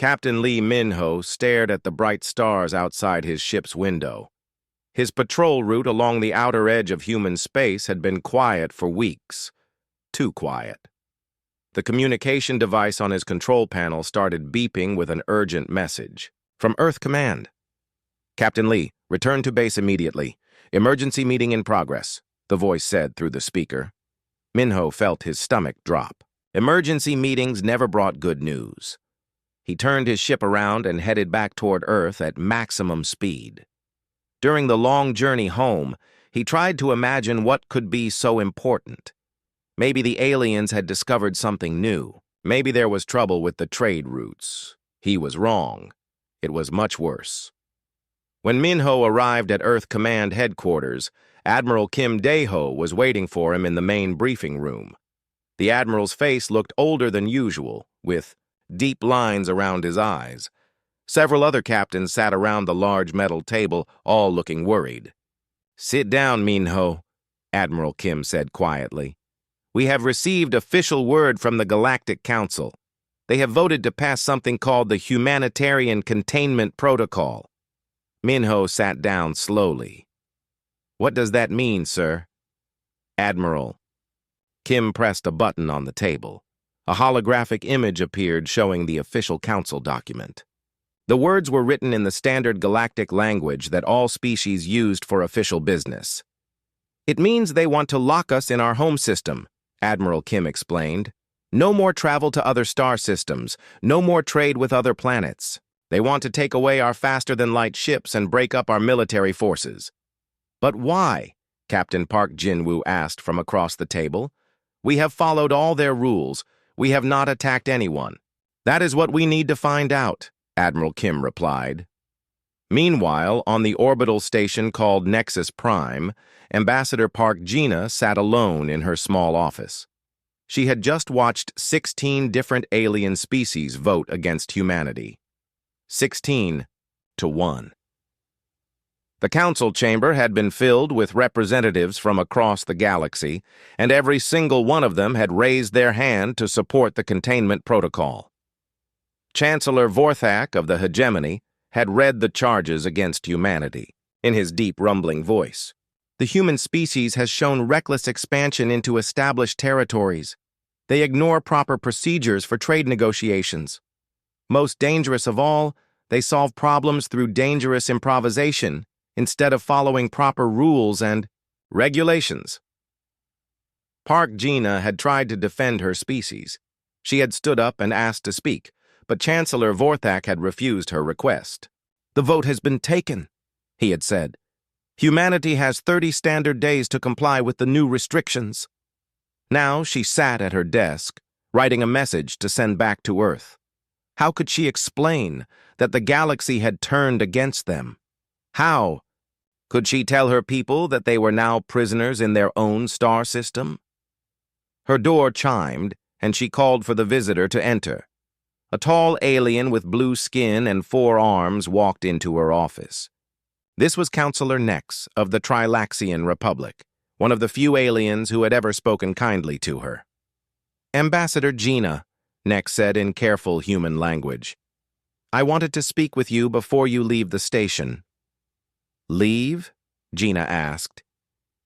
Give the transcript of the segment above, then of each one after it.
Captain Lee Minho stared at the bright stars outside his ship's window. His patrol route along the outer edge of human space had been quiet for weeks. Too quiet. The communication device on his control panel started beeping with an urgent message. From Earth Command. Captain Lee, return to base immediately. Emergency meeting in progress, the voice said through the speaker. Minho felt his stomach drop. Emergency meetings never brought good news. He turned his ship around and headed back toward Earth at maximum speed. During the long journey home, he tried to imagine what could be so important. Maybe the aliens had discovered something new. Maybe there was trouble with the trade routes. He was wrong. It was much worse. When Minho arrived at Earth Command headquarters, Admiral Kim Dae-ho was waiting for him in the main briefing room. The Admiral's face looked older than usual, with deep lines around his eyes. Several other captains sat around the large metal table, all looking worried. "Sit down, Minho," Admiral Kim said quietly. "We have received official word from the Galactic Council. They have voted to pass something called the Humanitarian Containment Protocol." Minho sat down slowly. "What does that mean, sir?" "Admiral." Kim pressed a button on the table. A holographic image appeared showing the official council document. The words were written in the standard galactic language that all species used for official business. "It means they want to lock us in our home system," Admiral Kim explained. "No more travel to other star systems, no more trade with other planets. They want to take away our faster-than-light ships and break up our military forces." "But why?" Captain Park Jin-woo asked from across the table. "We have followed all their rules. We have not attacked anyone." "That is what we need to find out," Admiral Kim replied. Meanwhile, on the orbital station called Nexus Prime, Ambassador Park Gina sat alone in her small office. She had just watched 16 different alien species vote against humanity. 16-1. The council chamber had been filled with representatives from across the galaxy, and every single one of them had raised their hand to support the containment protocol. Chancellor Vorthak of the Hegemony had read the charges against humanity. In his deep, rumbling voice, "The human species has shown reckless expansion into established territories. They ignore proper procedures for trade negotiations. Most dangerous of all, they solve problems through dangerous improvisation instead of following proper rules and regulations." Park Gina had tried to defend her species. She had stood up and asked to speak, but Chancellor Vorthak had refused her request. "The vote has been taken," he had said. "Humanity has 30 standard days to comply with the new restrictions." Now she sat at her desk, writing a message to send back to Earth. How could she explain that the galaxy had turned against them? How? Could she tell her people that they were now prisoners in their own star system? Her door chimed, and she called for the visitor to enter. A tall alien with blue skin and 4 arms walked into her office. This was Counselor Nex of the Trilaxian Republic, one of the few aliens who had ever spoken kindly to her. "Ambassador Gina," Nex said in careful human language, "I wanted to speak with you before you leave the station." "Leave?" Gina asked.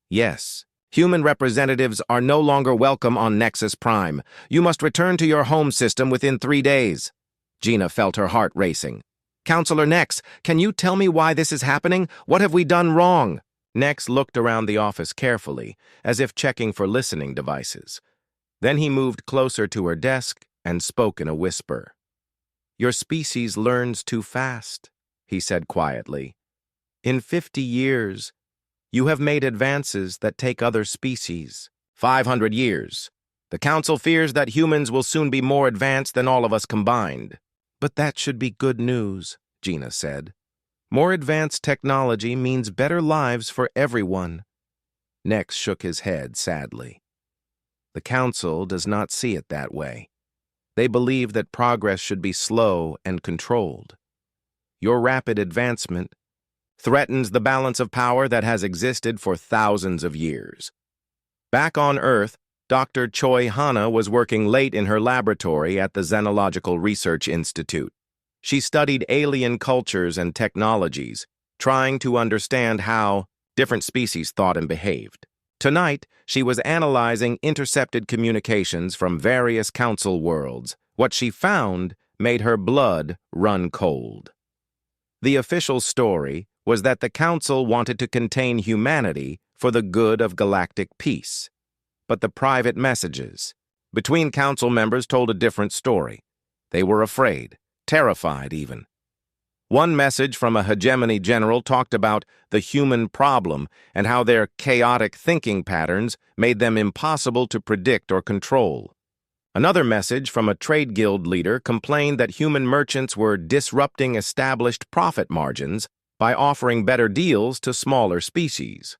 "Yes. Human representatives are no longer welcome on Nexus Prime. You must return to your home system within 3 days." Gina felt her heart racing. "Counselor Nex, can you tell me why this is happening? What have we done wrong?" Nex looked around the office carefully, as if checking for listening devices. Then he moved closer to her desk and spoke in a whisper. "Your species learns too fast," he said quietly. "In 50 years, you have made advances that take other species. 500 years. The Council fears that humans will soon be more advanced than all of us combined." "But that should be good news," Gina said. "More advanced technology means better lives for everyone." Nex shook his head sadly. "The Council does not see it that way. They believe that progress should be slow and controlled. Your rapid advancement threatens the balance of power that has existed for thousands of years." Back on Earth, Dr. Choi Hana was working late in her laboratory at the Xenological Research Institute. She studied alien cultures and technologies, trying to understand how different species thought and behaved. Tonight, she was analyzing intercepted communications from various council worlds. What she found made her blood run cold. The official story was that the council wanted to contain humanity for the good of galactic peace. But the private messages between council members told a different story. They were afraid, terrified even. One message from a hegemony general talked about the human problem and how their chaotic thinking patterns made them impossible to predict or control. Another message from a trade guild leader complained that human merchants were disrupting established profit margins by offering better deals to smaller species.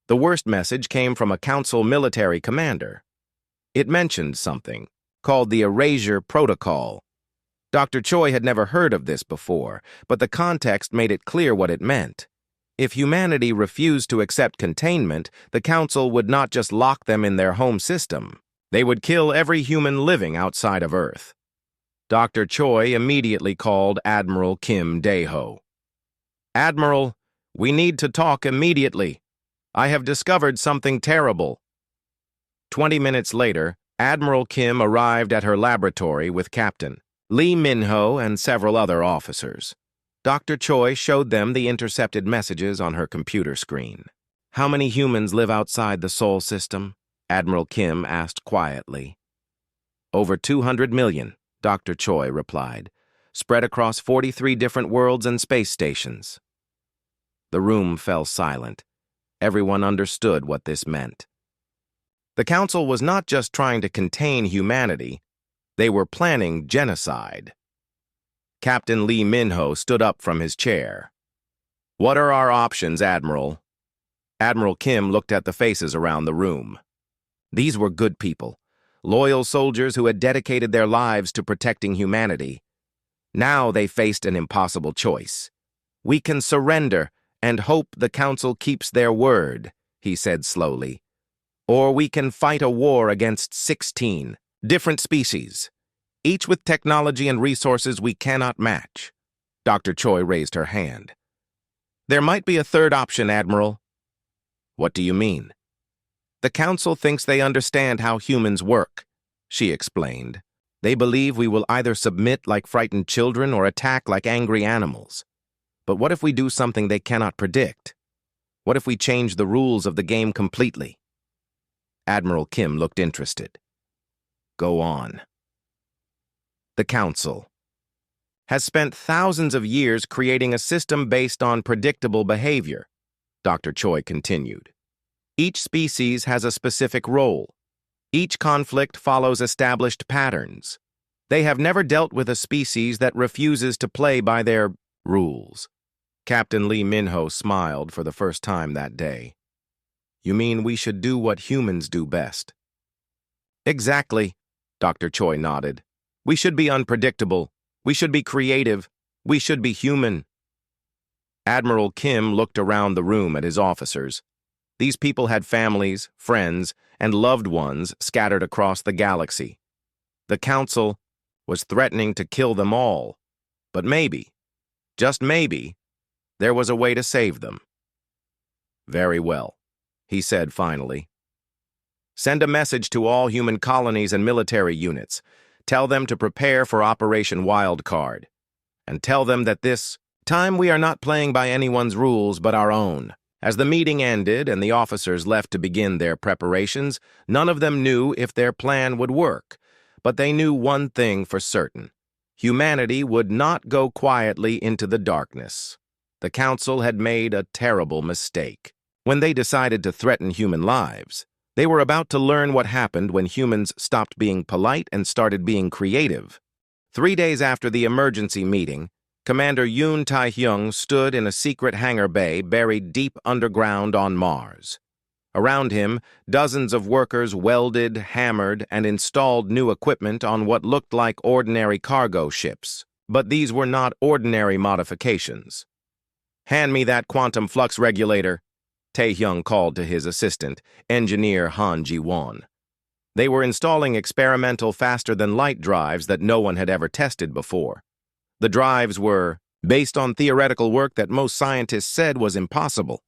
The worst message came from a council military commander. It mentioned something called the Erasure Protocol. Dr. Choi had never heard of this before, but the context made it clear what it meant. If humanity refused to accept containment, the council would not just lock them in their home system. They would kill every human living outside of Earth. Dr. Choi immediately called Admiral Kim Dae-ho. "Admiral, we need to talk immediately. I have discovered something terrible." 20 minutes later, Admiral Kim arrived at her laboratory with Captain Lee Min-ho and several other officers. Dr. Choi showed them the intercepted messages on her computer screen. "How many humans live outside the Sol system?" Admiral Kim asked quietly. "Over 200 million, Dr. Choi replied, "spread across 43 different worlds and space stations." The room fell silent. Everyone understood what this meant. The council was not just trying to contain humanity, they were planning genocide. Captain Lee Min-ho stood up from his chair. "What are our options, Admiral?" Admiral Kim looked at the faces around the room. These were good people, loyal soldiers who had dedicated their lives to protecting humanity. Now they faced an impossible choice. "We can surrender and hope the council keeps their word," he said slowly. "Or we can fight a war against 16 different species, each with technology and resources we cannot match." Dr. Choi raised her hand. "There might be a third option, Admiral." "What do you mean?" "The council thinks they understand how humans work," she explained. "They believe we will either submit like frightened children or attack like angry animals. But what if we do something they cannot predict? What if we change the rules of the game completely?" Admiral Kim looked interested. "Go on." "The Council has spent thousands of years creating a system based on predictable behavior," Dr. Choi continued. "Each species has a specific role. Each conflict follows established patterns. They have never dealt with a species that refuses to play by their rules." Captain Lee Min-ho smiled for the first time that day. "You mean we should do what humans do best?" "Exactly," Dr. Choi nodded. "We should be unpredictable. We should be creative. We should be human." Admiral Kim looked around the room at his officers. These people had families, friends, and loved ones scattered across the galaxy. The Council was threatening to kill them all. But maybe, just maybe, there was a way to save them. "Very well," he said finally. "Send a message to all human colonies and military units. Tell them to prepare for Operation Wildcard. And tell them that this time we are not playing by anyone's rules but our own." As the meeting ended and the officers left to begin their preparations, none of them knew if their plan would work. But they knew one thing for certain. Humanity would not go quietly into the darkness. The Council had made a terrible mistake. When they decided to threaten human lives, they were about to learn what happened when humans stopped being polite and started being creative. 3 days after the emergency meeting, Commander Yoon Tae-hyung stood in a secret hangar bay buried deep underground on Mars. Around him, dozens of workers welded, hammered, and installed new equipment on what looked like ordinary cargo ships. But these were not ordinary modifications. "Hand me that quantum flux regulator," Tae-hyung called to his assistant, engineer Han Ji-won. They were installing experimental faster-than-light drives that no one had ever tested before. The drives were based on theoretical work that most scientists said was impossible.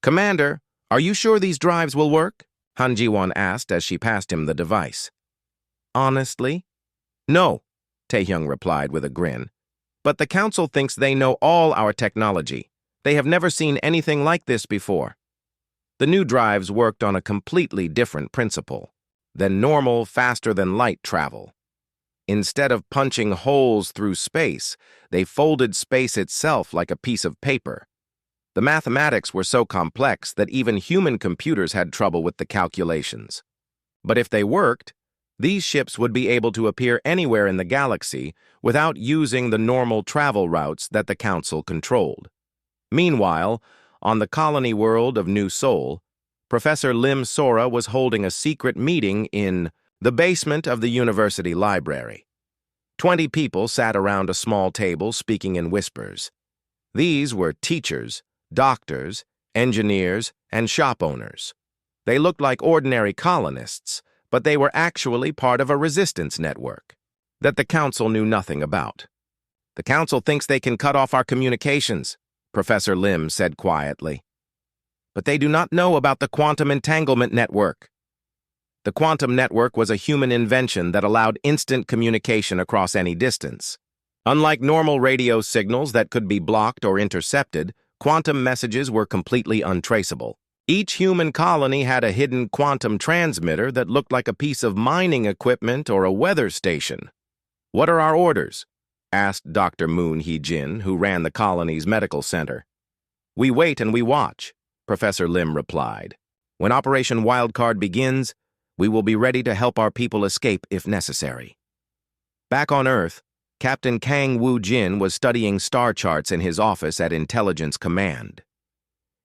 "Commander, are you sure these drives will work?" Han Ji-won asked as she passed him the device. "Honestly? No," Taehyung replied with a grin. "But the Council thinks they know all our technology. They have never seen anything like this before." The new drives worked on a completely different principle than normal, faster-than-light travel. Instead of punching holes through space, they folded space itself like a piece of paper. The mathematics were so complex that even human computers had trouble with the calculations. But if they worked, these ships would be able to appear anywhere in the galaxy without using the normal travel routes that the Council controlled. Meanwhile, on the colony world of New Seoul, Professor Lim Sora was holding a secret meeting in the basement of the university library. 20 people sat around a small table speaking in whispers. These were teachers, doctors, engineers, and shop owners. They looked like ordinary colonists, but they were actually part of a resistance network that the Council knew nothing about. "The Council thinks they can cut off our communications," Professor Lim said quietly. "But they do not know about the quantum entanglement network." The quantum network was a human invention that allowed instant communication across any distance. Unlike normal radio signals that could be blocked or intercepted, quantum messages were completely untraceable. Each human colony had a hidden quantum transmitter that looked like a piece of mining equipment or a weather station. "What are our orders?" asked Dr. Moon Hee-jin, who ran the colony's medical center. "We wait and we watch," Professor Lim replied. "When Operation Wildcard begins, we will be ready to help our people escape if necessary." Back on Earth, Captain Kang Woo-jin was studying star charts in his office at Intelligence Command.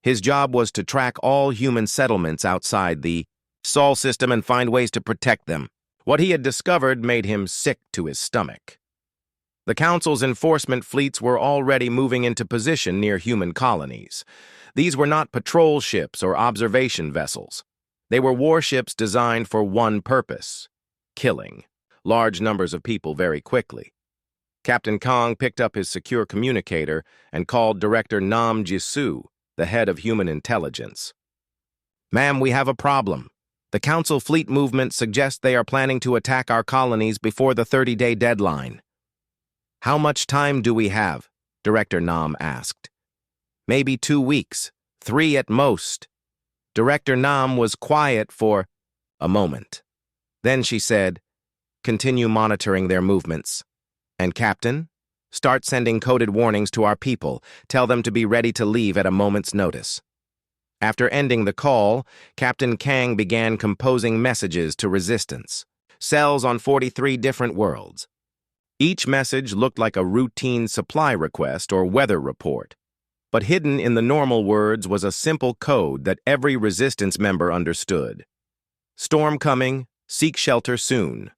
His job was to track all human settlements outside the Sol system and find ways to protect them. What he had discovered made him sick to his stomach. The Council's enforcement fleets were already moving into position near human colonies. These were not patrol ships or observation vessels. They were warships designed for one purpose: killing large numbers of people very quickly. Captain Kong picked up his secure communicator and called Director Nam Ji-soo, the head of human intelligence. "Ma'am, we have a problem. The Council fleet movement suggests they are planning to attack our colonies before the 30-day deadline." "How much time do we have?" Director Nam asked. "Maybe 2 weeks, 3 at most." Director Nam was quiet for a moment. Then she said, "Continue monitoring their movements. And Captain, start sending coded warnings to our people. Tell them to be ready to leave at a moment's notice." After ending the call, Captain Kang began composing messages to Resistance, cells on 43 different worlds. Each message looked like a routine supply request or weather report, but hidden in the normal words was a simple code that every Resistance member understood. "Storm coming, seek shelter soon."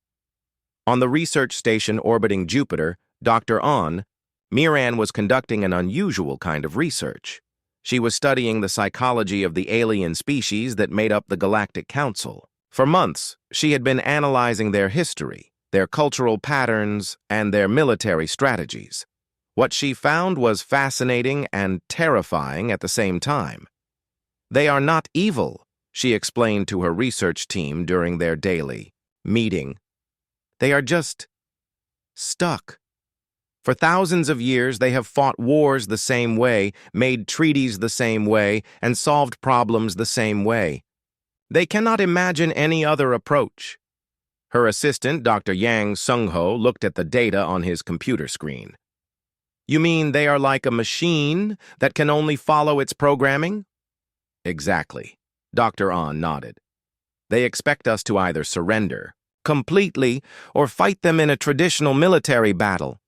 On the research station orbiting Jupiter, Dr. On, Miran was conducting an unusual kind of research. She was studying the psychology of the alien species that made up the Galactic Council. For months, she had been analyzing their history, their cultural patterns, and their military strategies. What she found was fascinating and terrifying at the same time. "They are not evil," she explained to her research team during their daily meeting. "They are just stuck. For thousands of years, they have fought wars the same way, made treaties the same way, and solved problems the same way. They cannot imagine any other approach." Her assistant, Dr. Yang Sung-ho, looked at the data on his computer screen. "You mean they are like a machine that can only follow its programming?" "Exactly," Dr. An nodded. "They expect us to either surrender completely or fight them in a traditional military battle.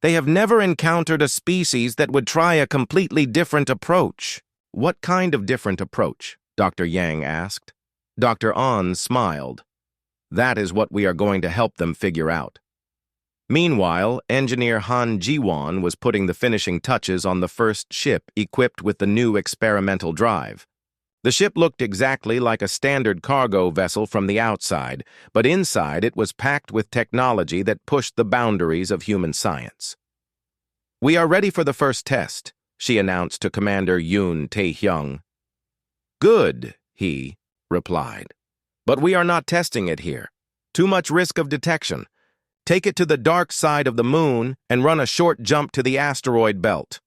They have never encountered a species that would try a completely different approach." "What kind of different approach?" Dr. Yang asked. Dr. An smiled. "That is what we are going to help them figure out." Meanwhile, engineer Han Ji-won was putting the finishing touches on the first ship equipped with the new experimental drive. The ship looked exactly like a standard cargo vessel from the outside, but inside it was packed with technology that pushed the boundaries of human science. "We are ready for the first test," she announced to Commander Yoon Tae-hyung. "Good," he replied. "But we are not testing it here. Too much risk of detection. Take it to the dark side of the moon and run a short jump to the asteroid belt."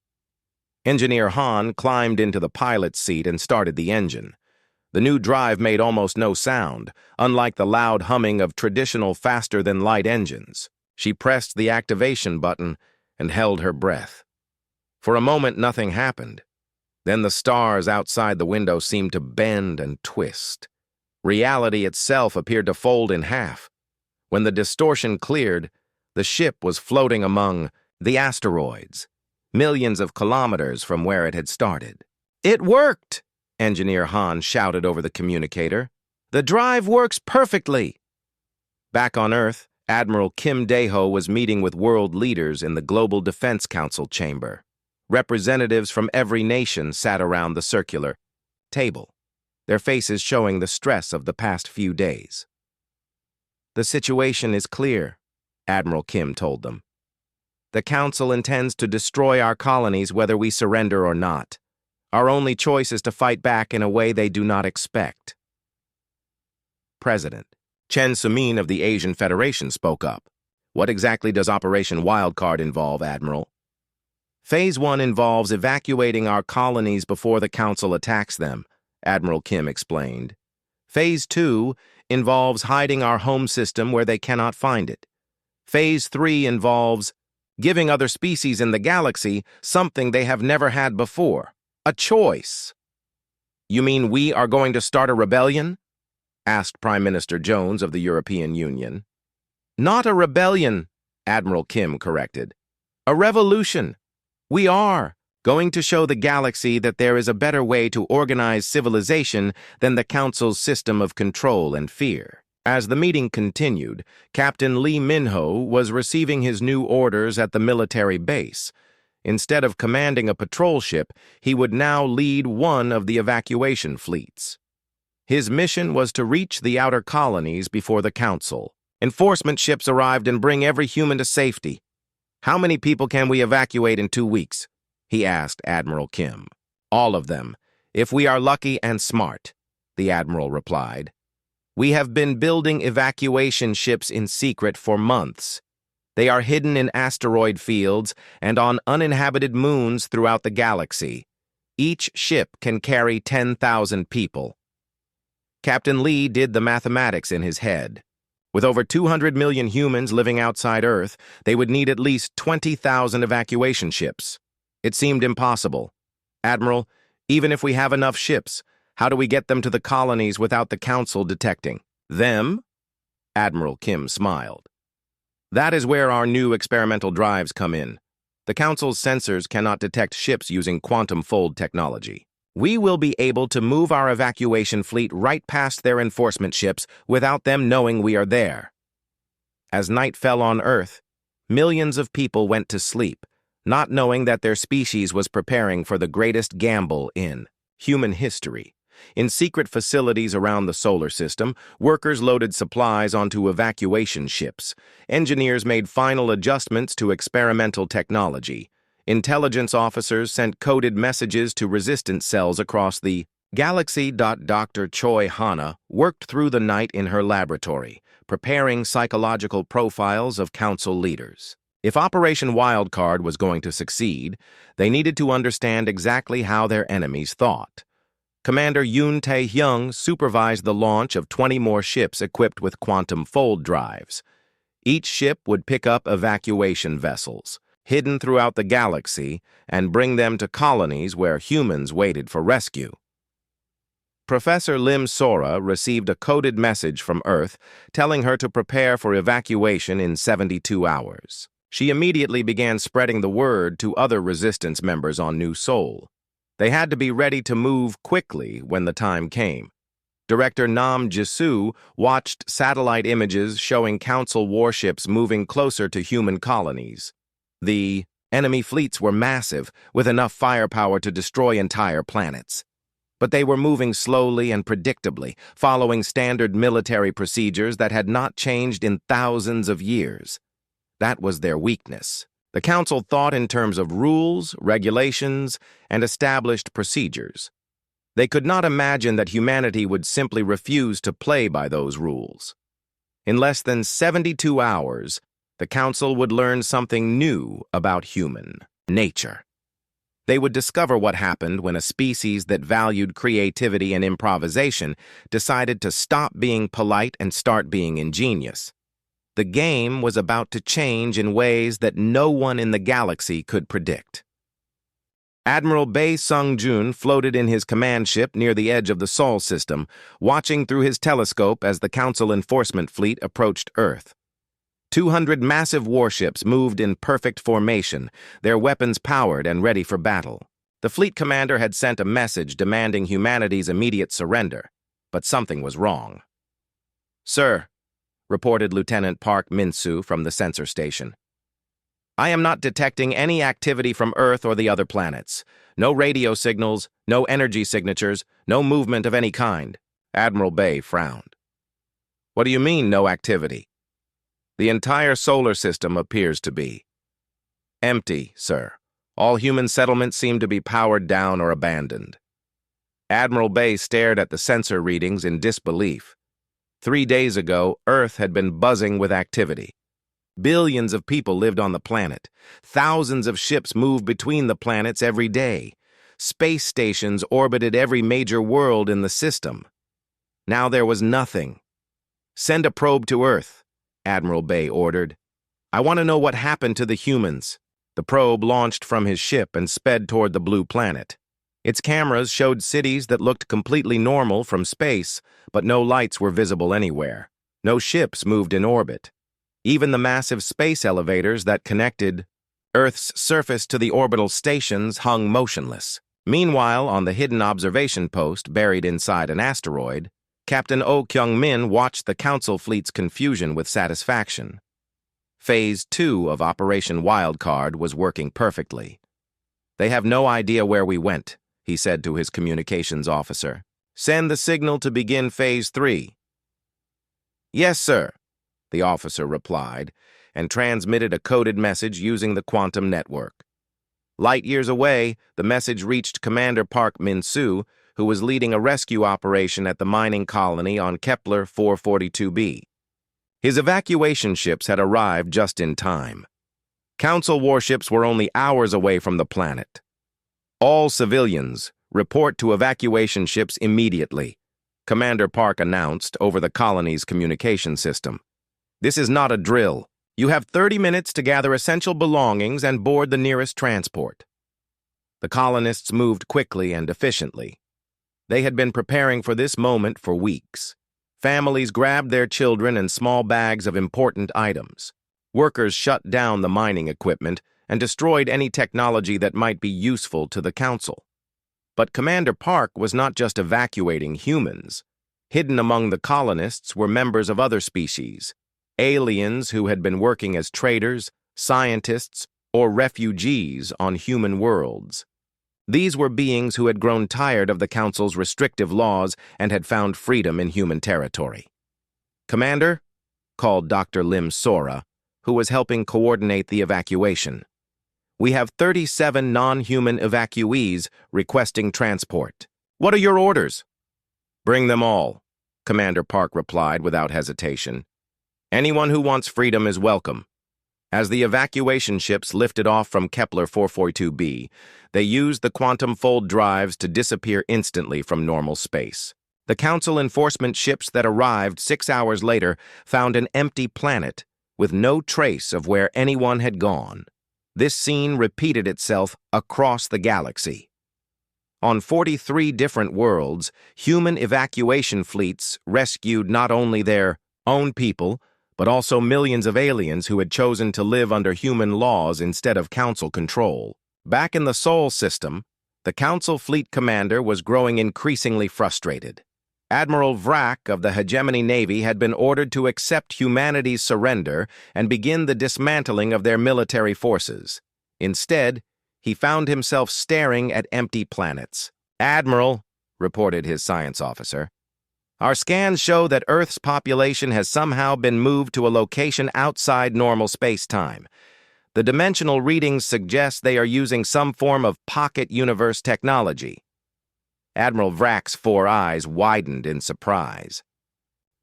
Engineer Han climbed into the pilot's seat and started the engine. The new drive made almost no sound, unlike the loud humming of traditional faster-than-light engines. She pressed the activation button and held her breath. For a moment, nothing happened. Then the stars outside the window seemed to bend and twist. Reality itself appeared to fold in half. When the distortion cleared, the ship was floating among the asteroids, millions of kilometers from where it had started. "It worked!" Engineer Han shouted over the communicator. "The drive works perfectly!" Back on Earth, Admiral Kim Dae-ho was meeting with world leaders in the Global Defense Council chamber. Representatives from every nation sat around the circular table, their faces showing the stress of the past few days. "The situation is clear," Admiral Kim told them. "The Council intends to destroy our colonies whether we surrender or not. Our only choice is to fight back in a way they do not expect." President Chen Sumin of the Asian Federation spoke up. "What exactly does Operation Wildcard involve, Admiral?" "Phase 1 involves evacuating our colonies before the Council attacks them," Admiral Kim explained. "Phase 2 involves hiding our home system where they cannot find it. Phase 3 involves giving other species in the galaxy something they have never had before, a choice." "You mean we are going to start a rebellion?" asked Prime Minister Jones of the European Union. "Not a rebellion," Admiral Kim corrected. "A revolution. We are going to show the galaxy that there is a better way to organize civilization than the Council's system of control and fear." As the meeting continued, Captain Lee Min-ho was receiving his new orders at the military base. Instead of commanding a patrol ship, he would now lead one of the evacuation fleets. His mission was to reach the outer colonies before the Council. "Enforcement ships arrived and bring every human to safety. How many people can we evacuate in 2 weeks?" he asked Admiral Kim. "All of them, if we are lucky and smart," the Admiral replied. "We have been building evacuation ships in secret for months. They are hidden in asteroid fields and on uninhabited moons throughout the galaxy. Each ship can carry 10,000 people." Captain Lee did the mathematics in his head. With over 200 million humans living outside Earth, they would need at least 20,000 evacuation ships. It seemed impossible. "Admiral, even if we have enough ships, how do we get them to the colonies without the Council detecting them?" Admiral Kim smiled. "That is where our new experimental drives come in. The Council's sensors cannot detect ships using quantum fold technology. We will be able to move our evacuation fleet right past their enforcement ships without them knowing we are there." As night fell on Earth, millions of people went to sleep, not knowing that their species was preparing for the greatest gamble in human history. In secret facilities around the solar system, workers loaded supplies onto evacuation ships. Engineers made final adjustments to experimental technology. Intelligence officers sent coded messages to resistance cells across the galaxy. Dr. Choi Hana worked through the night in her laboratory, preparing psychological profiles of Council leaders. If Operation Wildcard was going to succeed, they needed to understand exactly how their enemies thought. Commander Yoon Tae-hyung supervised the launch of 20 more ships equipped with quantum fold drives. Each ship would pick up evacuation vessels, hidden throughout the galaxy, and bring them to colonies where humans waited for rescue. Professor Lim Sora received a coded message from Earth telling her to prepare for evacuation in 72 hours. She immediately began spreading the word to other resistance members on New Sol. They had to be ready to move quickly when the time came. Director Nam Jisoo watched satellite images showing Council warships moving closer to human colonies. The enemy fleets were massive, with enough firepower to destroy entire planets. But they were moving slowly and predictably, following standard military procedures that had not changed in thousands of years. That was their weakness. The Council thought in terms of rules, regulations, and established procedures. They could not imagine that humanity would simply refuse to play by those rules. In less than 72 hours, the Council would learn something new about human nature. They would discover what happened when a species that valued creativity and improvisation decided to stop being polite and start being ingenious. The game was about to change in ways that no one in the galaxy could predict. Admiral Bae Sung-jun floated in his command ship near the edge of the Sol system, watching through his telescope as the Council enforcement fleet approached Earth. 200 massive warships moved in perfect formation, their weapons powered and ready for battle. The fleet commander had sent a message demanding humanity's immediate surrender, but something was wrong. "Sir," reported Lieutenant Park Min-soo from the sensor station, "I am not detecting any activity from Earth or the other planets. No radio signals, no energy signatures, no movement of any kind." Admiral Bae frowned. "What do you mean, no activity?" "The entire solar system appears to be empty, sir. All human settlements seem to be powered down or abandoned." Admiral Bae stared at the sensor readings in disbelief. 3 days ago, Earth had been buzzing with activity. Billions of people lived on the planet. Thousands of ships moved between the planets every day. Space stations orbited every major world in the system. Now there was nothing. "Send a probe to Earth," Admiral Bae ordered. "I want to know what happened to the humans." The probe launched from his ship and sped toward the blue planet. Its cameras showed cities that looked completely normal from space, but no lights were visible anywhere. No ships moved in orbit. Even the massive space elevators that connected Earth's surface to the orbital stations hung motionless. Meanwhile, on the hidden observation post buried inside an asteroid, Captain Oh Kyung-min watched the Council fleet's confusion with satisfaction. Phase 2 of Operation Wildcard was working perfectly. "They have no idea where we went," he said to his communications officer. "Send the signal to begin Phase 3. "Yes, sir," the officer replied, and transmitted a coded message using the quantum network. Light years away, the message reached Commander Park Min-soo, who was leading a rescue operation at the mining colony on Kepler 442b. His evacuation ships had arrived just in time. Council warships were only hours away from the planet. "All civilians, report to evacuation ships immediately," Commander Park announced over the colony's communication system. "This is not a drill. You have 30 minutes to gather essential belongings and board the nearest transport." The colonists moved quickly and efficiently. They had been preparing for this moment for weeks. Families grabbed their children and small bags of important items. Workers shut down the mining equipment and destroyed any technology that might be useful to the Council. But Commander Park was not just evacuating humans. Hidden among the colonists were members of other species, aliens who had been working as traders, scientists, or refugees on human worlds. These were beings who had grown tired of the Council's restrictive laws and had found freedom in human territory. "Commander," called Dr. Lim Sora, who was helping coordinate the evacuation, "we have 37 non-human evacuees requesting transport. What are your orders?" "Bring them all," Commander Park replied without hesitation. "Anyone who wants freedom is welcome." As the evacuation ships lifted off from Kepler 442b, they used the quantum fold drives to disappear instantly from normal space. The Council enforcement ships that arrived 6 hours later found an empty planet with no trace of where anyone had gone. This scene repeated itself across the galaxy. On 43 different worlds, human evacuation fleets rescued not only their own people, but also millions of aliens who had chosen to live under human laws instead of Council control. Back in the Sol system, the Council fleet commander was growing increasingly frustrated. Admiral Vrak of the Hegemony Navy had been ordered to accept humanity's surrender and begin the dismantling of their military forces. Instead, he found himself staring at empty planets. "Admiral," reported his science officer, "our scans show that Earth's population has somehow been moved to a location outside normal space-time. The dimensional readings suggest they are using some form of pocket universe technology. Admiral Vrack's 4 eyes widened in surprise.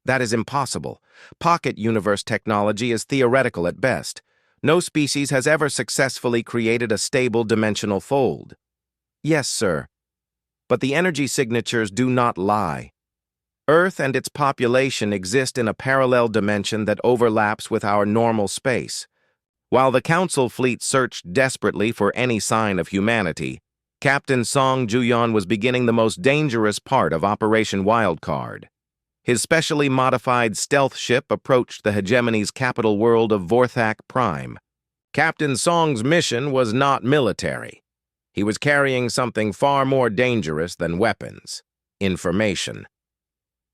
That is impossible. Pocket universe technology is theoretical at best. No species has ever successfully created a stable dimensional fold. Yes, sir. But the energy signatures do not lie. Earth and its population exist in a parallel dimension that overlaps with our normal space. While the Council fleet searched desperately for any sign of humanity, Captain Song Juyon was beginning the most dangerous part of Operation Wildcard. His specially modified stealth ship approached the hegemony's capital world of Vorthak Prime. Captain Song's mission was not military. He was carrying something far more dangerous than weapons: information.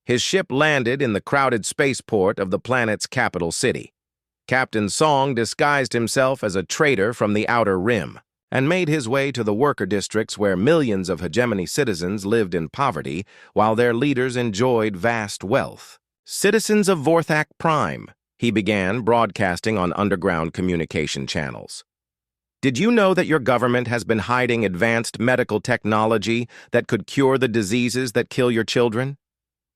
His ship landed in the crowded spaceport of the planet's capital city. Captain Song disguised himself as a trader from the Outer Rim and made his way to the worker districts where millions of hegemony citizens lived in poverty while their leaders enjoyed vast wealth. "Citizens of Vorthak Prime," he began, broadcasting on underground communication channels. "Did you know that your government has been hiding advanced medical technology that could cure the diseases that kill your children?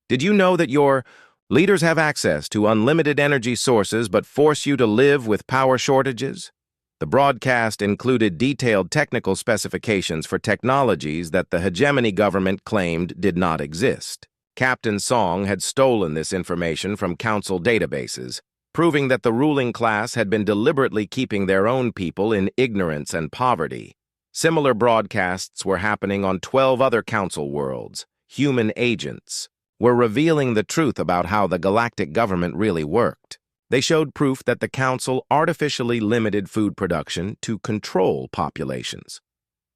Did you know that your leaders have access to unlimited energy sources but force you to live with power shortages?" The broadcast included detailed technical specifications for technologies that the hegemony government claimed did not exist. Captain Song had stolen this information from council databases, proving that the ruling class had been deliberately keeping their own people in ignorance and poverty. Similar broadcasts were happening on 12 other council worlds. Human agents were revealing the truth about how the galactic government really worked. They showed proof that the Council artificially limited food production to control populations.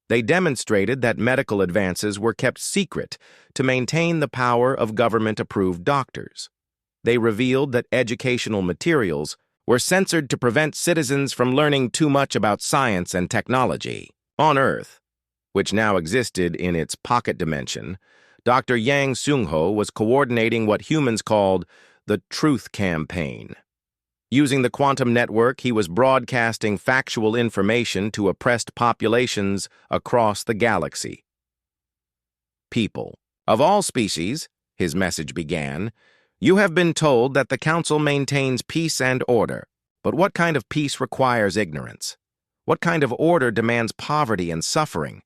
They demonstrated that medical advances were kept secret to maintain the power of government-approved doctors. They revealed that educational materials were censored to prevent citizens from learning too much about science and technology. On Earth, which now existed in its pocket dimension, Dr. Yang Seung-ho was coordinating what humans called the Truth Campaign. Using the quantum network, he was broadcasting factual information to oppressed populations across the galaxy. "People of all species," his message began, "you have been told that the Council maintains peace and order. But what kind of peace requires ignorance? What kind of order demands poverty and suffering?"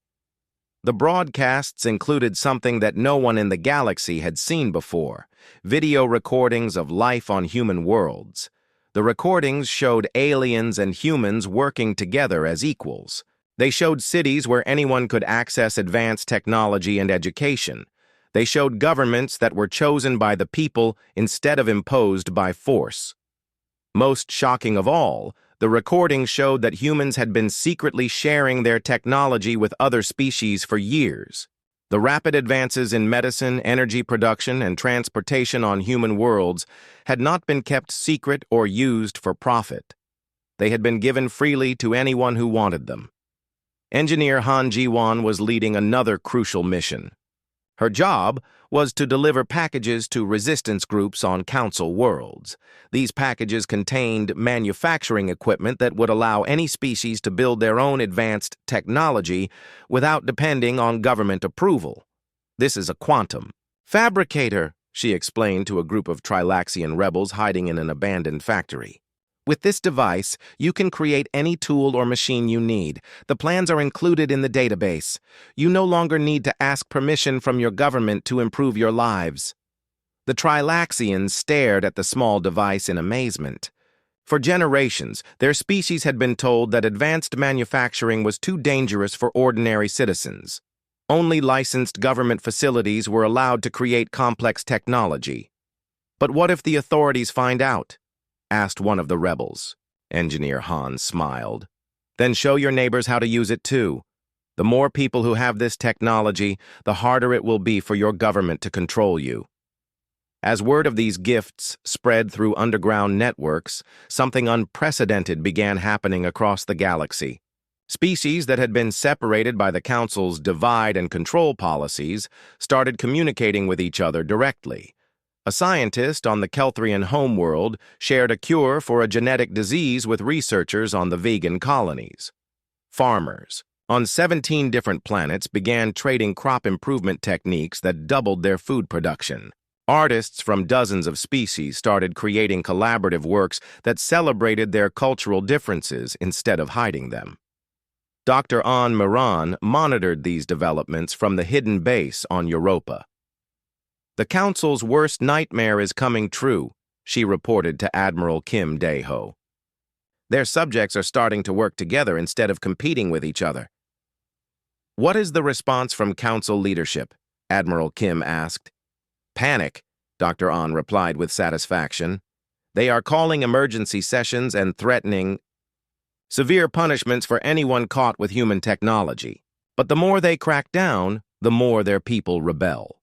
The broadcasts included something that no one in the galaxy had seen before: video recordings of life on human worlds. The recordings showed aliens and humans working together as equals. They showed cities where anyone could access advanced technology and education. They showed governments that were chosen by the people instead of imposed by force. Most shocking of all, the recordings showed that humans had been secretly sharing their technology with other species for years. The rapid advances in medicine, energy production, and transportation on human worlds had not been kept secret or used for profit. They had been given freely to anyone who wanted them. Engineer Han Ji-won was leading another crucial mission. Her job was to deliver packages to resistance groups on Council worlds. These packages contained manufacturing equipment that would allow any species to build their own advanced technology without depending on government approval. "This is a quantum fabricator," she explained to a group of Trilaxian rebels hiding in an abandoned factory. "With this device, you can create any tool or machine you need. The plans are included in the database. You no longer need to ask permission from your government to improve your lives." The Trilaxians stared at the small device in amazement. For generations, their species had been told that advanced manufacturing was too dangerous for ordinary citizens. Only licensed government facilities were allowed to create complex technology. "But what if the authorities find out?" asked one of the rebels. Engineer Han smiled. "Then show your neighbors how to use it too. The more people who have this technology, the harder it will be for your government to control you." As word of these gifts spread through underground networks, something unprecedented began happening across the galaxy. Species that had been separated by the Council's divide and control policies started communicating with each other directly. A scientist on the Kelthrian homeworld shared a cure for a genetic disease with researchers on the vegan colonies. Farmers on 17 different planets began trading crop improvement techniques that doubled their food production. Artists from dozens of species started creating collaborative works that celebrated their cultural differences instead of hiding them. Dr. An Miran monitored these developments from the hidden base on Europa. "The Council's worst nightmare is coming true," she reported to Admiral Kim Dae-ho. "Their subjects are starting to work together instead of competing with each other." "What is the response from Council leadership?" Admiral Kim asked. "Panic," Dr. An replied with satisfaction. "They are calling emergency sessions and threatening severe punishments for anyone caught with human technology. But the more they crack down, the more their people rebel."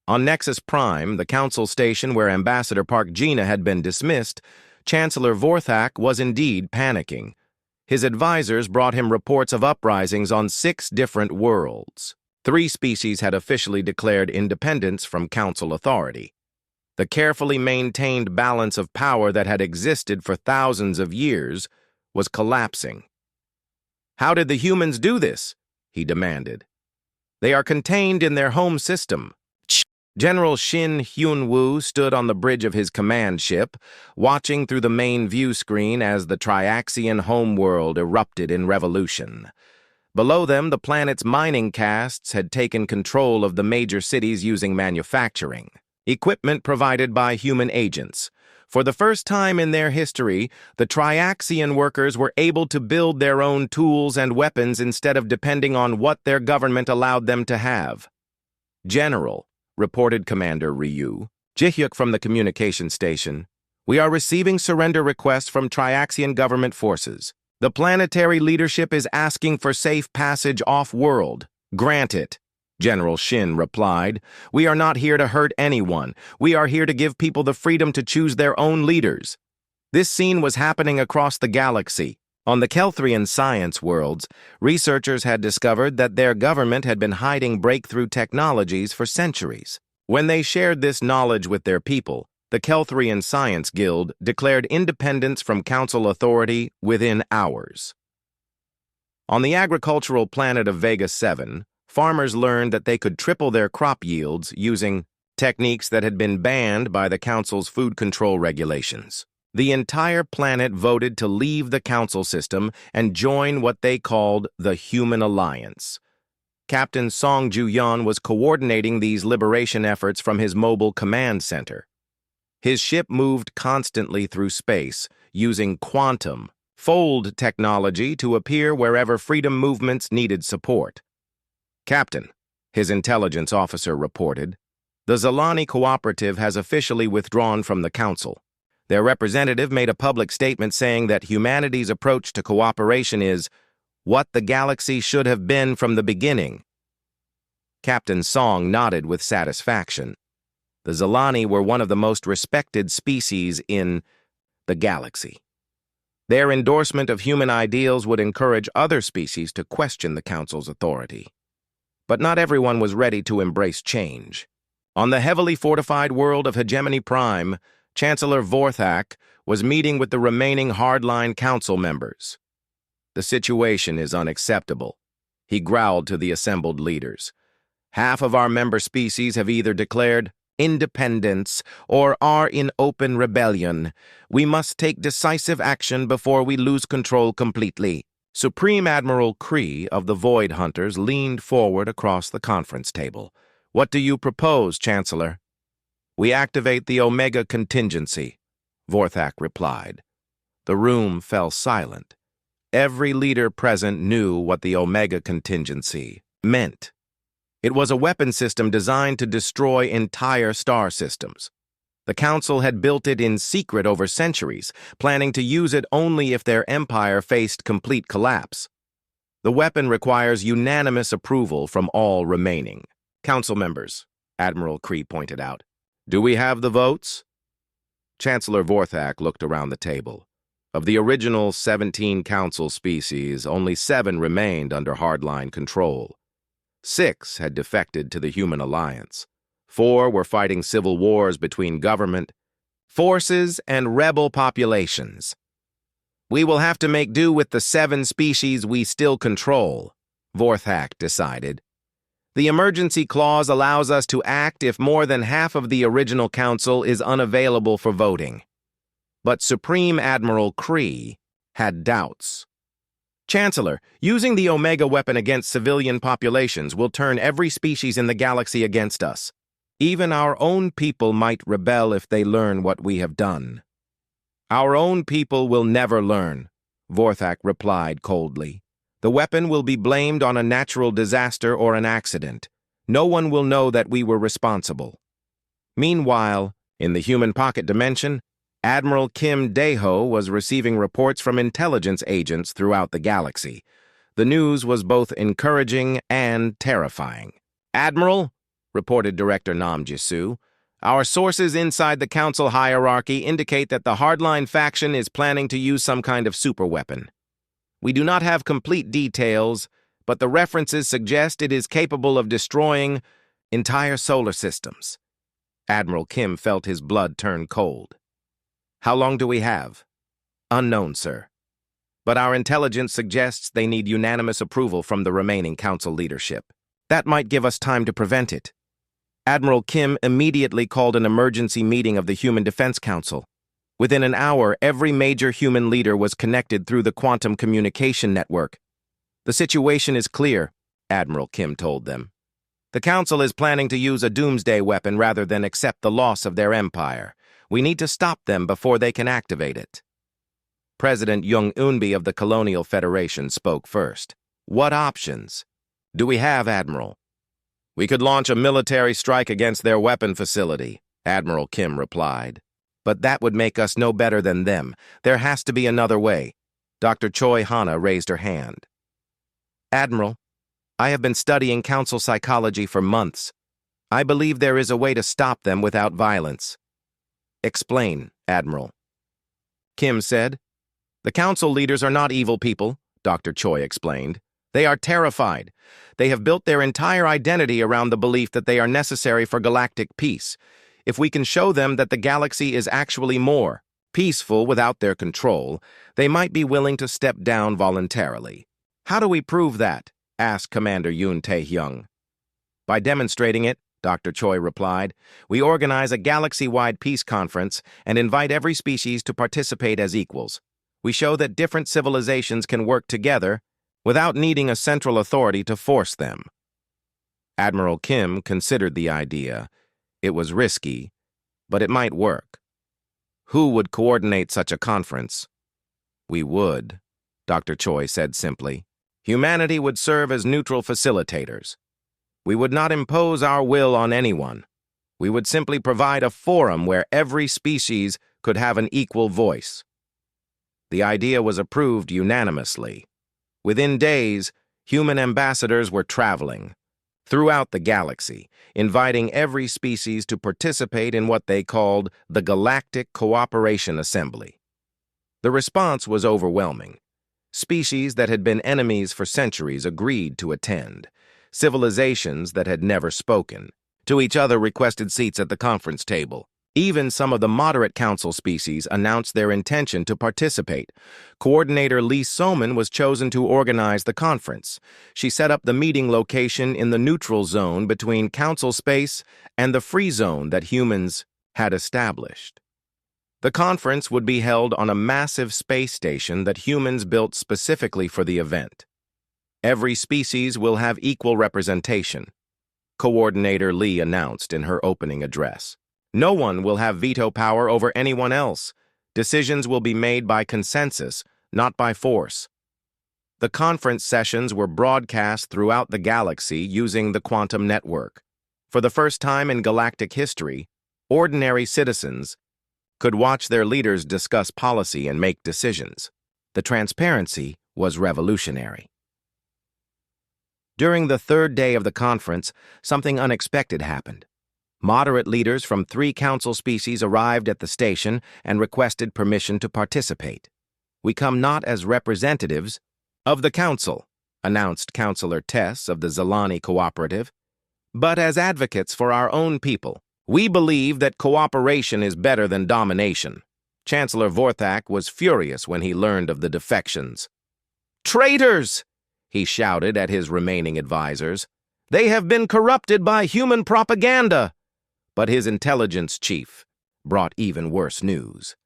On Nexus Prime, the Council station where Ambassador Park Gina had been dismissed, Chancellor Vorthak was indeed panicking. His advisors brought him reports of uprisings on 6 different worlds. 3 species had officially declared independence from Council authority. The carefully maintained balance of power that had existed for thousands of years was collapsing. "How did the humans do this?" he demanded. "They are contained in their home system." General Shin Hyun-woo stood on the bridge of his command ship, watching through the main view screen as the Triaxian homeworld erupted in revolution. Below them, the planet's mining castes had taken control of the major cities using manufacturing, equipment provided by human agents. For the first time in their history, the Triaxian workers were able to build their own tools and weapons instead of depending on what their government allowed them to have. "General," reported Commander Ryu Jihyuk from the communication station, "we are receiving surrender requests from Triaxian government forces. The planetary leadership is asking for safe passage off-world. Grant it." General Shin replied, "We are not here to hurt anyone. We are here to give people the freedom to choose their own leaders." This scene was happening across the galaxy. On the Kelthrian science worlds, researchers had discovered that their government had been hiding breakthrough technologies for centuries. When they shared this knowledge with their people, the Kelthrian Science Guild declared independence from Council authority within hours. On the agricultural planet of Vega 7, farmers learned that they could triple their crop yields using techniques that had been banned by the Council's food control regulations. The entire planet voted to leave the Council system and join what they called the Human Alliance. Captain Song Ju-yeon was coordinating these liberation efforts from his mobile command center. His ship moved constantly through space, using quantum, fold technology to appear wherever freedom movements needed support. "Captain," his intelligence officer reported, "the Zalani Cooperative has officially withdrawn from the Council. Their representative made a public statement saying that humanity's approach to cooperation is what the galaxy should have been from the beginning." Captain Song nodded with satisfaction. The Zalani were one of the most respected species in the galaxy. Their endorsement of human ideals would encourage other species to question the Council's authority. But not everyone was ready to embrace change. On the heavily fortified world of Hegemony Prime, Chancellor Vorthak was meeting with the remaining hardline council members. "The situation is unacceptable," he growled to the assembled leaders. "Half of our member species have either declared independence or are in open rebellion. We must take decisive action before we lose control completely." Supreme Admiral Kree of the Void Hunters leaned forward across the conference table. "What do you propose, Chancellor?" "We activate the Omega contingency," Vorthak replied. The room fell silent. Every leader present knew what the Omega contingency meant. It was a weapon system designed to destroy entire star systems. The Council had built it in secret over centuries, planning to use it only if their empire faced complete collapse. The weapon requires unanimous approval from all remaining Council members, Admiral Kree pointed out. "Do we have the votes?" Chancellor Vorthak looked around the table. Of the original 17 Council species, only 7 remained under hardline control. 6 had defected to the Human Alliance. 4 were fighting civil wars between government forces and rebel populations. We will have to make do with the 7 species we still control, Vorthak decided. The emergency clause allows us to act if more than half of the original council is unavailable for voting. But Supreme Admiral Kree had doubts. Chancellor, using the Omega weapon against civilian populations will turn every species in the galaxy against us. Even our own people might rebel if they learn what we have done. Our own people will never learn, Vorthak replied coldly. The weapon will be blamed on a natural disaster or an accident. No one will know that we were responsible. Meanwhile, in the human pocket dimension, Admiral Kim Daeho was receiving reports from intelligence agents throughout the galaxy. The news was both encouraging and terrifying. Admiral, reported Director Nam Jisoo, our sources inside the council hierarchy indicate that the hardline faction is planning to use some kind of superweapon. We do not have complete details, but the references suggest it is capable of destroying entire solar systems. Admiral Kim felt his blood turn cold. How long do we have? Unknown, sir. But our intelligence suggests they need unanimous approval from the remaining council leadership. That might give us time to prevent it. Admiral Kim immediately called an emergency meeting of the Human Defense Council. Within an hour, every major human leader was connected through the quantum communication network. The situation is clear, Admiral Kim told them. The Council is planning to use a doomsday weapon rather than accept the loss of their empire. We need to stop them before they can activate it. President Jung Eunbi of the Colonial Federation spoke first. What options do we have, Admiral? We could launch a military strike against their weapon facility, Admiral Kim replied. But that would make us no better than them. There has to be another way. Dr. Choi Hana raised her hand. Admiral, I have been studying council psychology for months. I believe there is a way to stop them without violence. Explain, Admiral. Kim said. The council leaders are not evil people, Dr. Choi explained. They are terrified. They have built their entire identity around the belief that they are necessary for galactic peace. If we can show them that the galaxy is actually more peaceful without their control, they might be willing to step down voluntarily. How do we prove that? Asked Commander Yoon Tae-hyung. By demonstrating it, Dr. Choi replied. We organize a galaxy-wide peace conference and invite every species to participate as equals. We show that different civilizations can work together without needing a central authority to force them. Admiral Kim considered the idea. It was risky, but it might work. Who would coordinate such a conference? We would, Dr. Choi said simply. Humanity would serve as neutral facilitators. We would not impose our will on anyone. We would simply provide a forum where every species could have an equal voice. The idea was approved unanimously. Within days, human ambassadors were traveling throughout the galaxy, inviting every species to participate in what they called the Galactic Cooperation Assembly. The response was overwhelming. Species that had been enemies for centuries agreed to attend. Civilizations that had never spoken to each other requested seats at the conference table. Even some of the moderate council species announced their intention to participate. Coordinator Lee Soman was chosen to organize the conference. She set up the meeting location in the neutral zone between council space and the free zone that humans had established. The conference would be held on a massive space station that humans built specifically for the event. Every species will have equal representation, Coordinator Lee announced in her opening address. No one will have veto power over anyone else. Decisions will be made by consensus, not by force. The conference sessions were broadcast throughout the galaxy using the quantum network. For the first time in galactic history, ordinary citizens could watch their leaders discuss policy and make decisions. The transparency was revolutionary. During the third day of the conference, something unexpected happened. Moderate leaders from 3 council species arrived at the station and requested permission to participate. We come not as representatives of the council, announced Councillor Tess of the Zelani Cooperative, but as advocates for our own people. We believe that cooperation is better than domination. Chancellor Vorthak was furious when he learned of the defections. "Traitors!" he shouted at his remaining advisors. "They have been corrupted by human propaganda." But his intelligence chief brought even worse news.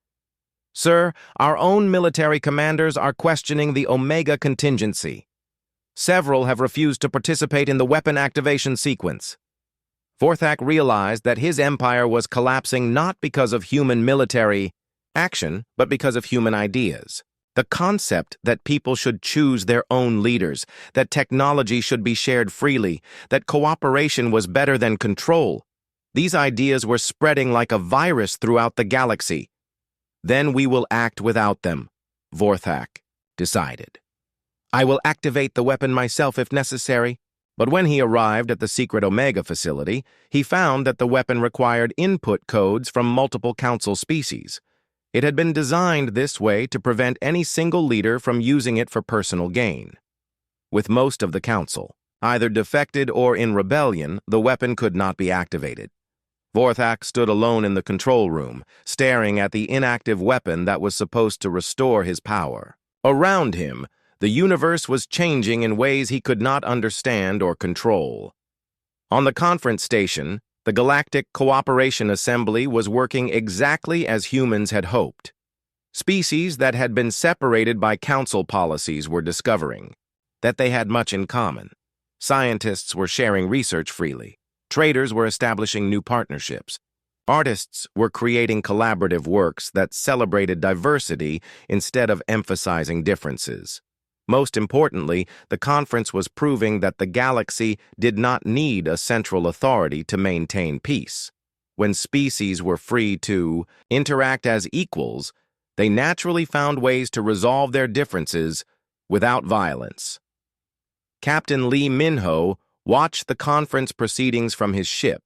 "Sir, our own military commanders are questioning the Omega contingency. Several have refused to participate in the weapon activation sequence." Vorthak realized that his empire was collapsing not because of human military action, but because of human ideas. The concept that people should choose their own leaders, that technology should be shared freely, that cooperation was better than control. These ideas were spreading like a virus throughout the galaxy. "Then we will act without them," Vorthak decided. "I will activate the weapon myself if necessary." But when he arrived at the secret Omega facility, he found that the weapon required input codes from multiple council species. It had been designed this way to prevent any single leader from using it for personal gain. With most of the council either defected or in rebellion, the weapon could not be activated. Vorthak stood alone in the control room, staring at the inactive weapon that was supposed to restore his power. Around him, the universe was changing in ways he could not understand or control. On the conference station, the Galactic Cooperation Assembly was working exactly as humans had hoped. Species that had been separated by council policies were discovering that they had much in common. Scientists were sharing research freely. Traders were establishing new partnerships. Artists were creating collaborative works that celebrated diversity instead of emphasizing differences. Most importantly, the conference was proving that the galaxy did not need a central authority to maintain peace. When species were free to interact as equals, they naturally found ways to resolve their differences without violence. Captain Lee Minho watched the conference proceedings from his ship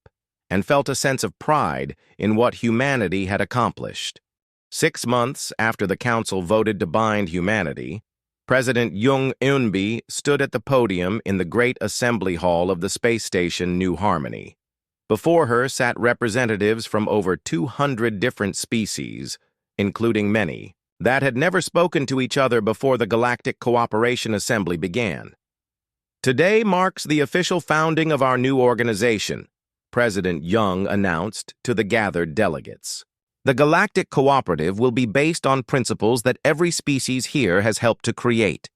and felt a sense of pride in what humanity had accomplished. 6 months after the council voted to bind humanity, President Jung Eunbi stood at the podium in the Great Assembly Hall of the space station New Harmony. Before her sat representatives from over 200 different species, including many that had never spoken to each other before the Galactic Cooperation Assembly began. "Today marks the official founding of our new organization," President Jung announced to the gathered delegates. "The Galactic Cooperative will be based on principles that every species here has helped to create: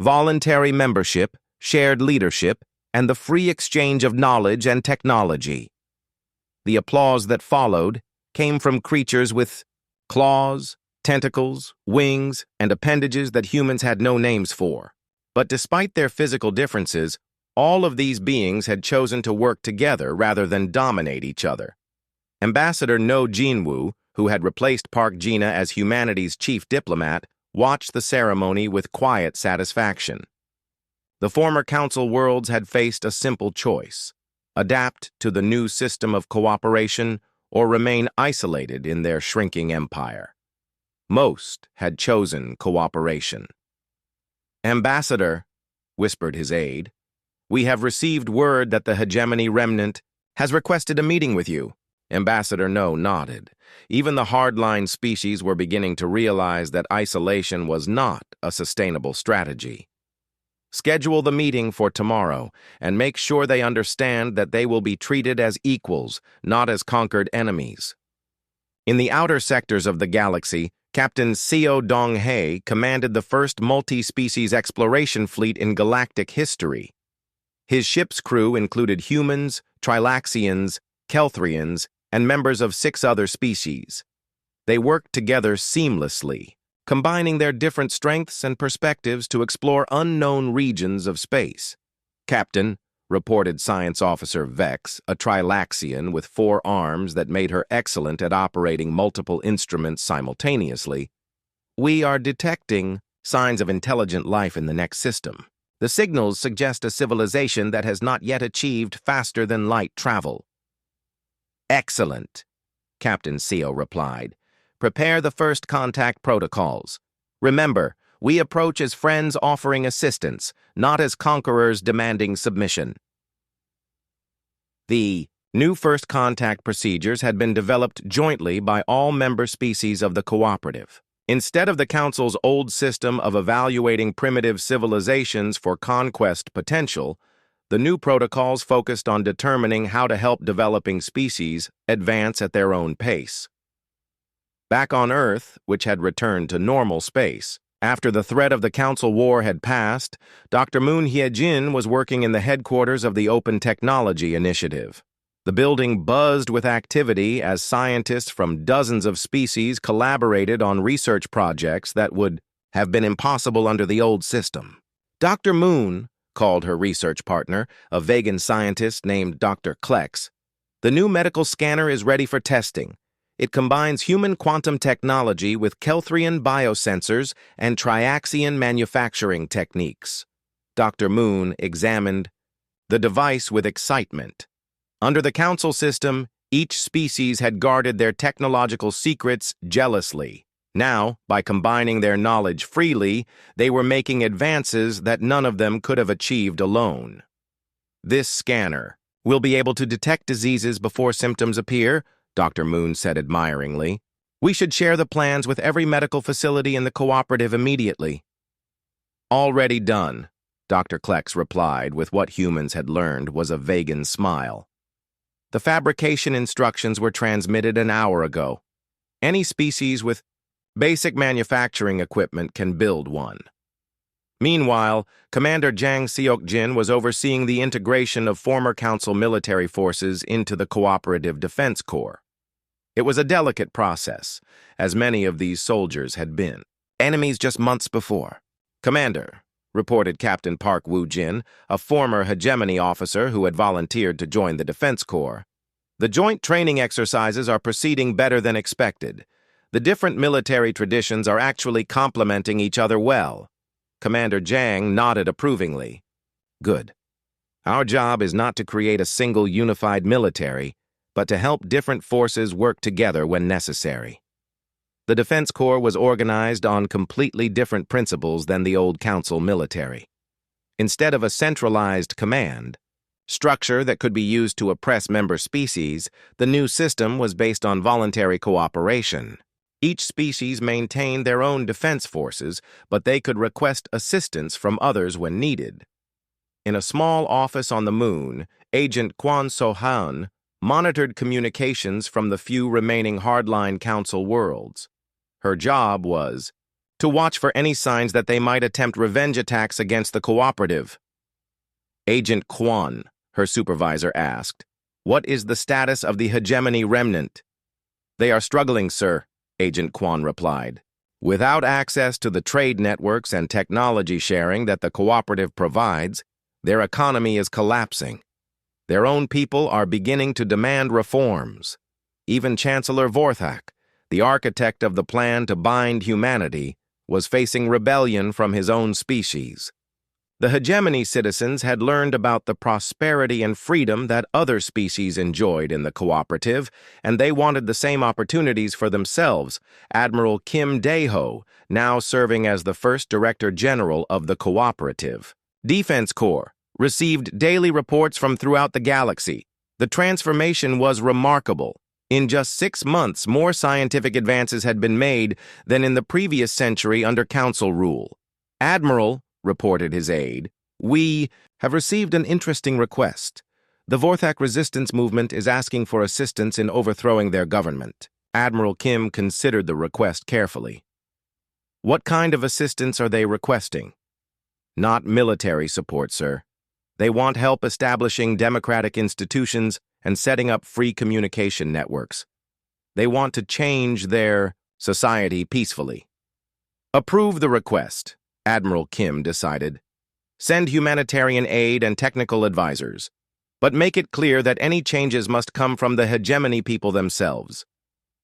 voluntary membership, shared leadership, and the free exchange of knowledge and technology." The applause that followed came from creatures with claws, tentacles, wings, and appendages that humans had no names for. But despite their physical differences, all of these beings had chosen to work together rather than dominate each other. Ambassador No Jinwoo, who had replaced Park Jina as humanity's chief diplomat, watched the ceremony with quiet satisfaction. The former council worlds had faced a simple choice: adapt to the new system of cooperation or remain isolated in their shrinking empire. Most had chosen cooperation. "Ambassador," whispered his aide, "we have received word that the hegemony remnant has requested a meeting with you." Ambassador No nodded. Even the hardline species were beginning to realize that isolation was not a sustainable strategy. "Schedule the meeting for tomorrow, and make sure they understand that they will be treated as equals, not as conquered enemies." In the outer sectors of the galaxy, Captain Seo Dong-hae commanded the first multi-species exploration fleet in galactic history. His ship's crew included humans, Trilaxians, Kelthrians, and members of 6 other species. They worked together seamlessly, combining their different strengths and perspectives to explore unknown regions of space. "Captain," reported Science Officer Vex, a Trilaxian with 4 arms that made her excellent at operating multiple instruments simultaneously, "we are detecting signs of intelligent life in the next system. The signals suggest a civilization that has not yet achieved faster-than-light travel." "Excellent," Captain Seo replied. "Prepare the first contact protocols. Remember, we approach as friends offering assistance, not as conquerors demanding submission." The new first contact procedures had been developed jointly by all member species of the cooperative. Instead of the Council's old system of evaluating primitive civilizations for conquest potential, the new protocols focused on determining how to help developing species advance at their own pace. Back on Earth, which had returned to normal space, after the threat of the Council War had passed, Dr. Moon Hye-jin was working in the headquarters of the Open Technology Initiative. The building buzzed with activity as scientists from dozens of species collaborated on research projects that would have been impossible under the old system. Dr. Moon called her research partner, a vegan scientist named Dr. Klex. The new medical scanner is ready for testing. It combines human quantum technology with Kelthrian biosensors and triaxion manufacturing techniques. Dr. Moon examined the device with excitement. Under the Council system, each species had guarded their technological secrets jealously. Now, by combining their knowledge freely, they were making advances that none of them could have achieved alone. This scanner will be able to detect diseases before symptoms appear, Dr. Moon said admiringly. We should share the plans with every medical facility in the cooperative immediately. Already done, Dr. Klex replied with what humans had learned was a vegan smile. The fabrication instructions were transmitted an hour ago. Any species with basic manufacturing equipment can build one. Meanwhile, Commander Jang Seok-jin was overseeing the integration of former Council military forces into the Cooperative Defense Corps. It was a delicate process, as many of these soldiers had been enemies just months before. Commander, reported Captain Park Woo-jin, a former hegemony officer who had volunteered to join the Defense Corps. The joint training exercises are proceeding better than expected. The different military traditions are actually complementing each other well. Commander Jang nodded approvingly. Good. Our job is not to create a single unified military, but to help different forces work together when necessary. The Defense Corps was organized on completely different principles than the old Council military. Instead of a centralized command structure that could be used to oppress member species, the new system was based on voluntary cooperation. Each species maintained their own defense forces, but they could request assistance from others when needed. In a small office on the Moon, Agent Kwon So-han monitored communications from the few remaining hardline Council worlds. Her job was to watch for any signs that they might attempt revenge attacks against the cooperative. Agent Kwon, her supervisor asked, "What is the status of the hegemony remnant?" "They are struggling, sir," Agent Kwon replied. "Without access to the trade networks and technology sharing that the cooperative provides, their economy is collapsing. Their own people are beginning to demand reforms. Even Chancellor Vorthak, the architect of the plan to bind humanity, was facing rebellion from his own species. The hegemony citizens had learned about the prosperity and freedom that other species enjoyed in the cooperative, and they wanted the same opportunities for themselves. Admiral Kim Dae-ho, now serving as the first Director General of the cooperative. Defense Corps received daily reports from throughout the galaxy. The transformation was remarkable. In just 6 months, more scientific advances had been made than in the previous century under Council rule. "Admiral," reported his aide, "we have received an interesting request. The Vorthak resistance movement is asking for assistance in overthrowing their government." Admiral Kim considered the request carefully. "What kind of assistance are they requesting?" "Not military support, sir. They want help establishing democratic institutions and setting up free communication networks. They want to change their society peacefully." "Approve the request," Admiral Kim decided. "Send humanitarian aid and technical advisors, but make it clear that any changes must come from the hegemony people themselves.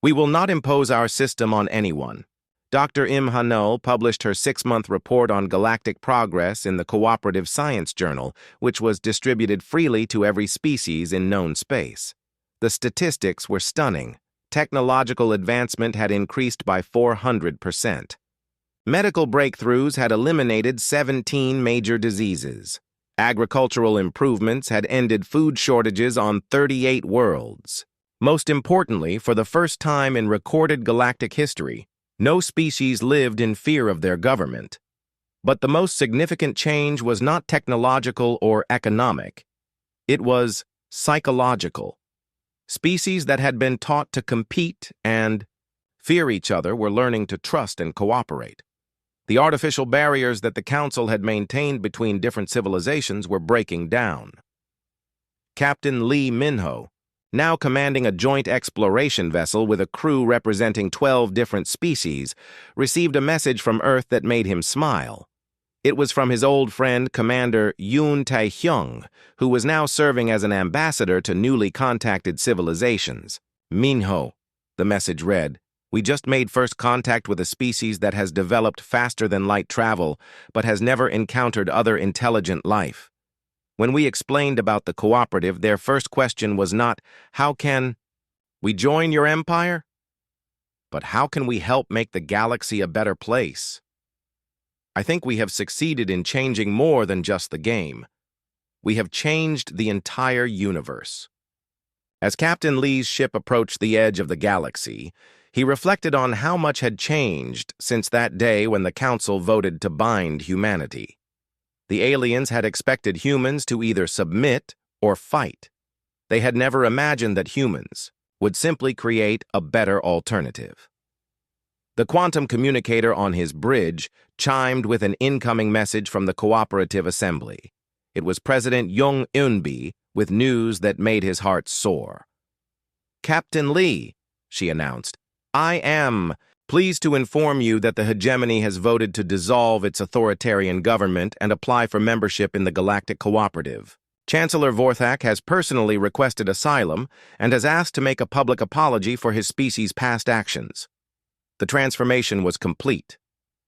We will not impose our system on anyone." Dr. Im Hanul published her 6-month report on galactic progress in the Cooperative Science Journal, which was distributed freely to every species in known space. The statistics were stunning. Technological advancement had increased by 400%. Medical breakthroughs had eliminated 17 major diseases. Agricultural improvements had ended food shortages on 38 worlds. Most importantly, for the first time in recorded galactic history, no species lived in fear of their government. But the most significant change was not technological or economic. It was psychological. Species that had been taught to compete and fear each other were learning to trust and cooperate. The artificial barriers that the Council had maintained between different civilizations were breaking down. Captain Lee Minho, now commanding a joint exploration vessel with a crew representing 12 different species, received a message from Earth that made him smile. It was from his old friend, Commander Yoon Tae-hyung, who was now serving as an ambassador to newly contacted civilizations. Minho, the message read, "We just made first contact with a species that has developed faster than light travel, but has never encountered other intelligent life. When we explained about the cooperative, their first question was not, 'How can we join your empire?' but 'How can we help make the galaxy a better place?' I think we have succeeded in changing more than just the game. We have changed the entire universe." As Captain Lee's ship approached the edge of the galaxy, he reflected on how much had changed since that day when the Council voted to bind humanity. The aliens had expected humans to either submit or fight. They had never imagined that humans would simply create a better alternative. The quantum communicator on his bridge chimed with an incoming message from the Cooperative Assembly. It was President Young Eunbi with news that made his heart soar. "Captain Lee," she announced, "I am pleased to inform you that the hegemony has voted to dissolve its authoritarian government and apply for membership in the Galactic Cooperative. Chancellor Vorthak has personally requested asylum and has asked to make a public apology for his species' past actions." The transformation was complete.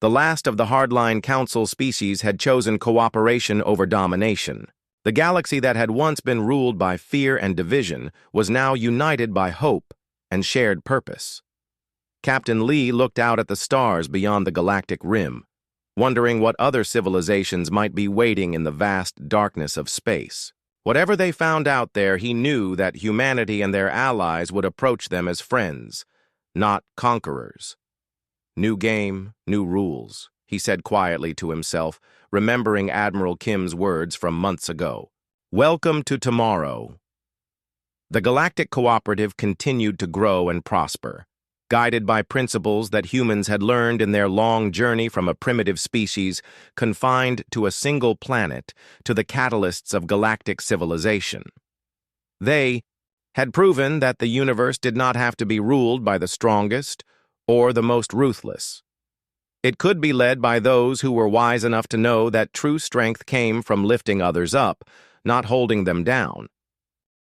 The last of the hardline Council species had chosen cooperation over domination. The galaxy that had once been ruled by fear and division was now united by hope and shared purpose. Captain Lee looked out at the stars beyond the galactic rim, wondering what other civilizations might be waiting in the vast darkness of space. Whatever they found out there, he knew that humanity and their allies would approach them as friends, not conquerors. "New game, new rules," he said quietly to himself, remembering Admiral Kim's words from months ago. "Welcome to tomorrow." The Galactic Cooperative continued to grow and prosper, guided by principles that humans had learned in their long journey from a primitive species confined to a single planet to the catalysts of galactic civilization. They had proven that the universe did not have to be ruled by the strongest or the most ruthless. It could be led by those who were wise enough to know that true strength came from lifting others up, not holding them down.